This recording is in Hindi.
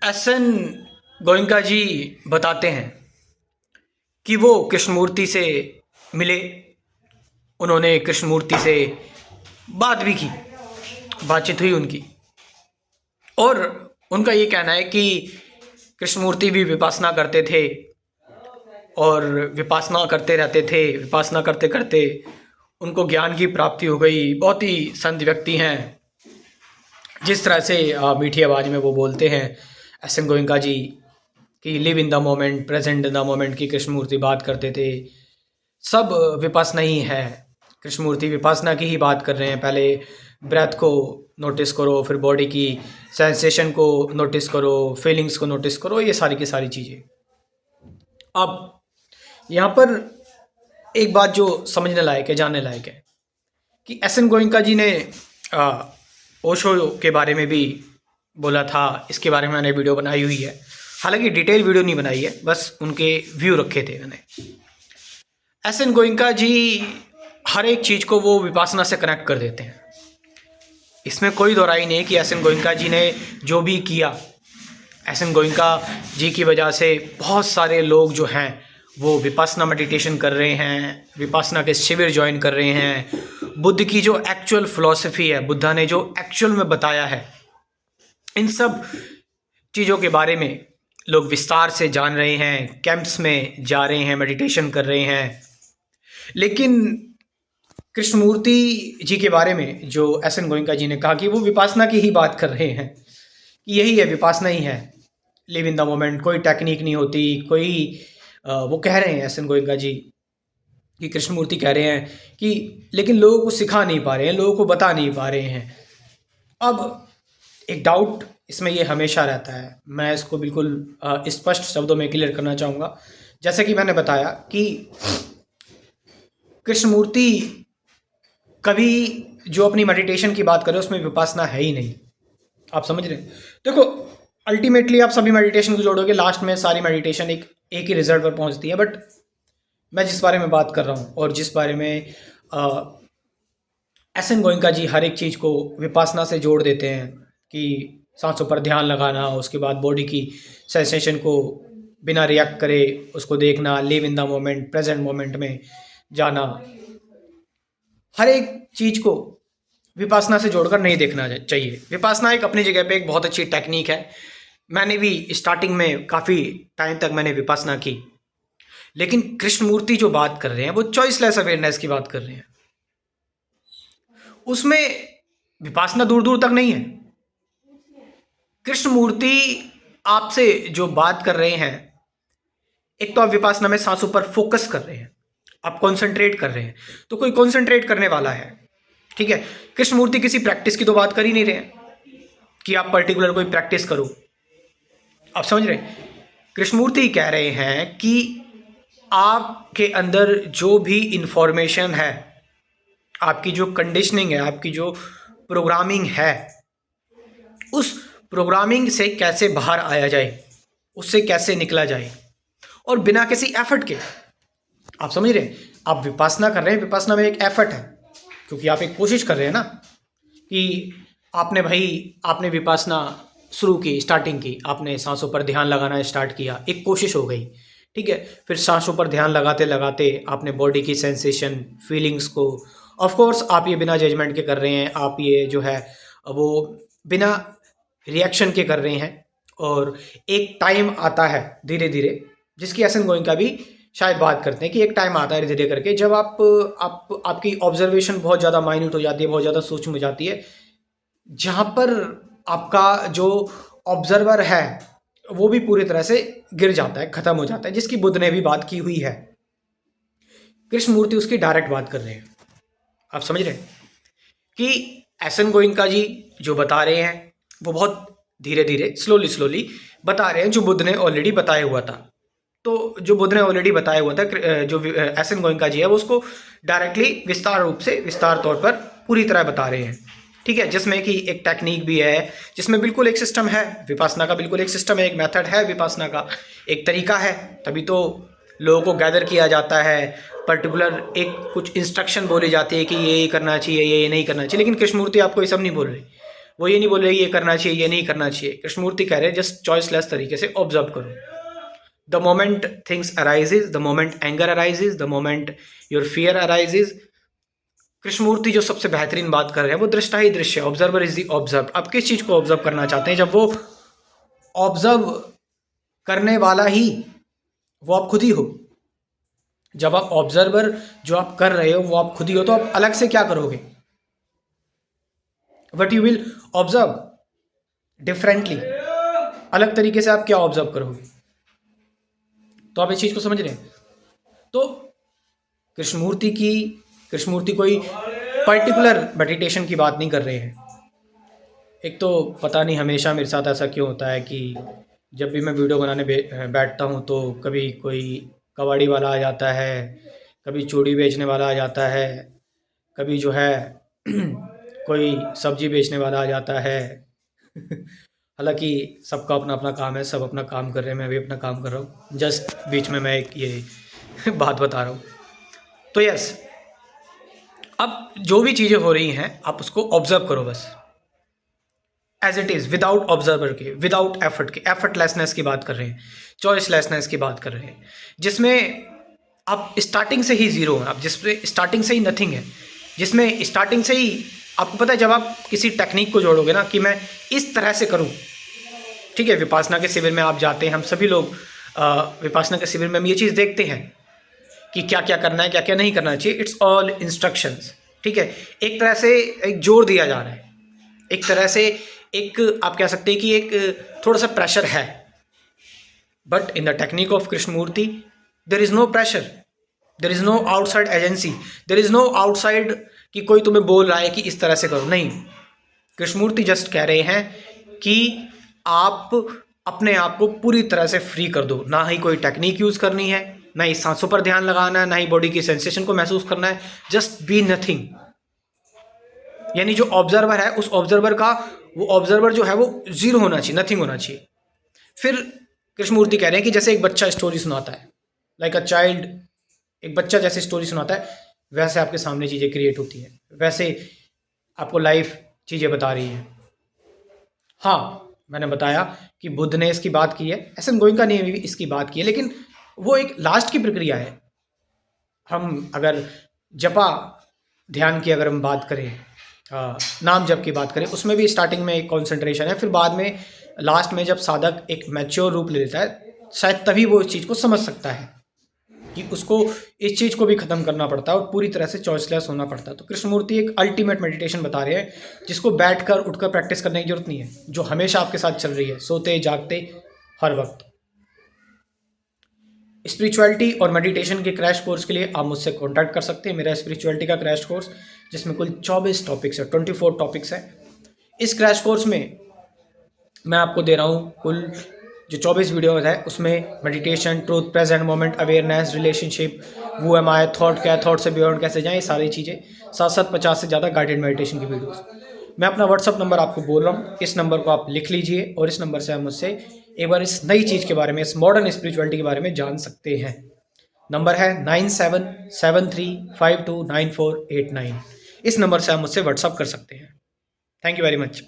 एस.एन. गोयनका जी बताते हैं कि वो कृष्णमूर्ति से मिले। उन्होंने कृष्णमूर्ति से बात भी की, बातचीत हुई उनकी। और उनका ये कहना है कि कृष्णमूर्ति भी विपासना करते थे और विपासना करते रहते थे। विपासना करते करते उनको ज्ञान की प्राप्ति हो गई। बहुत ही संत व्यक्ति हैं। जिस तरह से मीठी आवाज़ में वो बोलते हैं एस.एन. गोयनका जी कि live in the moment, present in the moment की कृष्णमूर्ति बात करते थे। सब विपासना ही है। कृष्णमूर्ति विपासना की ही बात कर रहे हैं। पहले ब्रेथ को नोटिस करो, फिर बॉडी की सेंसेशन को नोटिस करो, फीलिंग्स को नोटिस करो, ये सारी की सारी चीज़ें। अब यहाँ पर एक बात जो समझने लायक है, जानने लायक है कि एस.एन. गोयनका जी ने ओशो के बारे में भी बोला था। इसके बारे में मैंने वीडियो बनाई हुई है। हालांकि डिटेल वीडियो नहीं बनाई है, बस उनके व्यू रखे थे मैंने। एस.एन. गोयनका जी हर एक चीज़ को वो विपासना से कनेक्ट कर देते हैं। इसमें कोई दोहराई नहीं कि एस.एन. गोयनका जी ने जो भी किया, एस.एन. गोयनका जी की वजह से बहुत सारे लोग जो हैं वो विपासना मेडिटेशन कर रहे हैं, विपासना के शिविर ज्वाइन कर रहे हैं। बुद्ध की जो एक्चुअल फ़िलॉसफी है, बुद्धा ने जो एक्चुअल में बताया है, इन सब चीज़ों के बारे में लोग विस्तार से जान रहे हैं। कैंप्स में जा रहे हैं, मेडिटेशन कर रहे हैं। लेकिन कृष्णमूर्ति जी के बारे में जो एस.एन. गोयनका जी ने कहा कि वो विपासना की ही बात कर रहे हैं, कि यही है, विपासना ही है, लिव इन द मोमेंट, कोई टेक्निक नहीं होती, कोई वो कह रहे हैं एस.एन. गोयनका जी कि कृष्णमूर्ति कह रहे हैं कि लेकिन लोगों को सिखा नहीं पा रहे हैं, लोगों को बता नहीं पा रहे हैं। अब एक डाउट इसमें ये हमेशा रहता है, मैं इसको बिल्कुल स्पष्ट शब्दों में क्लियर करना चाहूँगा। जैसे कि मैंने बताया कि कृष्णमूर्ति कभी जो अपनी मेडिटेशन की बात करें उसमें विपासना है ही नहीं। आप समझ रहे हैं? देखो, अल्टीमेटली आप सभी मेडिटेशन को जोड़ोगे, लास्ट में सारी मेडिटेशन एक ही रिजल्ट पर पहुंचती है। बट मैं जिस बारे में बात कर रहा हूँ और जिस बारे में एस.एन. गोयनका जी हर एक चीज़ को विपासना से जोड़ देते हैं कि सांसों पर ध्यान लगाना, उसके बाद बॉडी की सेंसेशन को बिना रिएक्ट करे उसको देखना, live in the moment, present moment में जाना, हर एक चीज़ को विपासना से जोड़कर नहीं देखना चाहिए। विपासना एक अपनी जगह पे एक बहुत अच्छी टेक्निक है। मैंने भी स्टार्टिंग में काफ़ी टाइम तक मैंने विपासना की। लेकिन कृष्णमूर्ति जो बात कर रहे हैं वो चॉइसलेस अवेयरनेस की बात कर रहे हैं। उसमें विपासना दूर दूर तक नहीं है। कृष्णमूर्ति आपसे जो बात कर रहे हैं, एक तो आप विपासना में सांसों पर फोकस कर रहे हैं, आप कॉन्सेंट्रेट कर रहे हैं। तो कोई कॉन्सेंट्रेट करने वाला है, ठीक है। कृष्णमूर्ति किसी प्रैक्टिस की तो बात कर ही नहीं रहे हैं कि आप पर्टिकुलर कोई प्रैक्टिस करो। आप समझ रहे हैं? कृष्णमूर्ति कह रहे हैं कि आपके अंदर जो भी इंफॉर्मेशन है, आपकी जो कंडीशनिंग है, आपकी जो प्रोग्रामिंग है, उस प्रोग्रामिंग से कैसे बाहर आया जाए, उससे कैसे निकला जाए, और बिना किसी एफर्ट के। आप समझ रहे हैं? आप विपासना कर रहे हैं, विपासना में एक एफर्ट है, क्योंकि आप एक कोशिश कर रहे हैं ना कि आपने विपासना शुरू की, स्टार्टिंग की, आपने सांसों पर ध्यान लगाना स्टार्ट किया, एक कोशिश हो गई, ठीक है। फिर सांसों पर ध्यान लगाते लगाते आपने बॉडी की सेंसेशन, फीलिंग्स को, ऑफ कोर्स आप ये बिना जजमेंट के कर रहे हैं, आप ये जो है वो बिना रिएक्शन के कर रहे हैं। और एक टाइम आता है धीरे धीरे, जिसकी एस.एन. गोयनका भी शायद बात करते हैं कि एक टाइम आता है धीरे धीरे करके, जब आपकी ऑब्जर्वेशन बहुत ज़्यादा माइन्यूट हो जाती है, बहुत ज़्यादा सूक्ष्म हो जाती है, जहाँ पर आपका जो ऑब्जर्वर है वो भी पूरी तरह से गिर जाता है, ख़त्म हो जाता है, जिसकी बुद्ध ने भी बात की हुई है। कृष्णमूर्ति उसकी डायरेक्ट बात कर रहे हैं। आप समझ रहे हैं कि एस.एन. गोयनका जी जो बता रहे हैं वो बहुत धीरे धीरे, स्लोली बता रहे हैं, जो बुद्ध ने ऑलरेडी बताया हुआ था। तो जो बुद्ध ने ऑलरेडी बताया हुआ था, जो एस.एन. गोयनका जी है वो उसको डायरेक्टली विस्तार तौर पर पूरी तरह बता रहे हैं, ठीक है। जिसमें कि एक टेक्निक भी है, जिसमें बिल्कुल एक सिस्टम है विपासना का, बिल्कुल एक सिस्टम है, एक मेथड है विपासना का, एक तरीका है। तभी तो लोगों को गैदर किया जाता है, पर्टिकुलर एक कुछ इंस्ट्रक्शन बोली जाती है कि ये करना चाहिए, ये नहीं करना चाहिए। लेकिन कृष्णमूर्ति आपको ये सब नहीं बोल रहे। वो ये नहीं बोल रहे ये करना चाहिए ये नहीं करना चाहिए। कृष्णमूर्ति कह रहे हैं जस्ट चॉइसलेस तरीके से ऑब्जर्व करो। The moment things arises, the moment anger arises, the moment your fear arises, Krishnamurti जो सबसे बेहतरीन बात कर रहे हैं वो दृष्टा ही दृश्य, ऑब्जर्वर इज द ऑब्जर्व। आप किस चीज को ऑब्जर्व करना चाहते हैं? जब वो ऑब्जर्व करने वाला ही वो आप खुद ही हो। जब आप ऑब्जर्वर जो आप कर रहे हो वो आप खुद ही हो, तो आप अलग से क्या करोगे? What you will observe differently, अलग तरीके से आप क्या ऑब्जर्व करोगे? तो आप इस चीज को समझ रहे हैं? तो कृष्णमूर्ति कोई पर्टिकुलर मेडिटेशन की बात नहीं कर रहे हैं। एक तो पता नहीं हमेशा मेरे साथ ऐसा क्यों होता है कि जब भी मैं वीडियो बनाने बैठता हूँ तो कभी कोई कबाड़ी वाला आ जाता है, कभी चूड़ी बेचने वाला आ जाता है, कभी जो है कोई सब्जी बेचने वाला आ जाता है। हालांकि सबका अपना अपना काम है, सब अपना काम कर रहे हैं, मैं भी अपना काम कर रहा हूँ। जस्ट बीच में मैं एक ये बात बता रहा हूँ। तो यस, अब जो भी चीज़ें हो रही हैं आप उसको ऑब्जर्व करो बस as it is, without observer के, विदाउट एफर्ट के। एफर्टलेसनेस की बात कर रहे हैं, चॉइसलेसनेस की बात कर रहे हैं, जिसमें आप स्टार्टिंग से ही ज़ीरो हैं, आप जिसमें स्टार्टिंग से ही नथिंग है, जिसमें स्टार्टिंग से ही आपको पता है जब आप किसी टेक्निक को जोड़ोगे ना कि मैं इस तरह से करूं, ठीक है। विपासना के शिविर में आप जाते हैं, हम सभी लोग विपासना के शिविर में हम ये चीज़ देखते हैं कि क्या क्या करना है, क्या क्या नहीं करना चाहिए। इट्स ऑल इंस्ट्रक्शंस, ठीक है। एक तरह से एक जोर दिया जा रहा है, एक तरह से एक आप कह सकते हैं कि एक थोड़ा सा प्रेशर है। But in the technique of Krishnamurti there is no pressure, there is no outside agency, there is no outside कि कोई तुम्हें बोल रहा है कि इस तरह से करो। नहीं, कृष्णमूर्ति जस्ट कह रहे हैं कि आप अपने आप को पूरी तरह से फ्री कर दो। ना ही कोई टेक्निक यूज़ करनी है, ना ही सांसों पर ध्यान लगाना है, ना ही बॉडी की सेंसेशन को महसूस करना है। Just be nothing. यानी जो ऑब्जर्वर है उस ऑब्जर्वर का, वो ऑब्जर्वर जो है वो जीरो होना चाहिए, नथिंग होना चाहिए। फिर कृष्णमूर्ति कह रहे हैं कि जैसे एक बच्चा स्टोरी सुनाता है, लाइक अ चाइल्ड, एक बच्चा जैसे स्टोरी सुनाता है वैसे आपके सामने चीज़ें क्रिएट होती हैं, वैसे आपको लाइफ चीज़ें बता रही है। हाँ, मैंने बताया कि बुद्ध ने इसकी बात की है, एस.एन. गोयनका ने भी इसकी बात की है, लेकिन वो एक लास्ट की प्रक्रिया है। हम अगर जपा ध्यान की अगर हम बात करें, नाम जप की बात करें, उसमें भी स्टार्टिंग में एक कॉन्सेंट्रेशन है, फिर बाद में लास्ट में जब साधक एक मैच्योर रूप ले लेता है शायद तभी वो इस चीज़ को समझ सकता है कि उसको इस चीज़ को भी ख़त्म करना पड़ता है और पूरी तरह से चॉइसलेस होना पड़ता है। तो कृष्णमूर्ति एक अल्टीमेट मेडिटेशन बता रहे हैं जिसको बैठकर उठकर प्रैक्टिस करने की जरूरत नहीं है, जो हमेशा आपके साथ चल रही है, सोते जागते हर वक्त। स्पिरिचुअलिटी और मेडिटेशन के क्रैश कोर्स के लिए आप मुझसे कॉन्टैक्ट कर सकते हैं। मेरा स्पिरिचुअलिटी का क्रैश कोर्स जिसमें कुल 24 टॉपिक्स है, 24 टॉपिक्स है। इस क्रैश कोर्स में मैं आपको दे रहा हूँ कुल जो 24 वीडियोज़ है, उसमें meditation, truth, present moment, awareness, relationship, वो एम आई, थॉट क्या है, थॉट से बियॉन्ड कैसे जाएँ, ये सारी चीज़ें, साथ साथ 50 से ज़्यादा गाइडेड मेडिटेशन की वीडियोज़। मैं अपना व्हाट्सअप नंबर आपको बोल रहा हूँ, इस नंबर को आप लिख लीजिए और इस नंबर से आप मुझसे एक बार इस नई चीज़ के बारे में, इस मॉडर्न स्पिरिचुअलिटी के बारे में जान सकते हैं। नंबर है 9773529489। इस नंबर से आप मुझसे व्हाट्सअप कर सकते हैं। Thank you very much.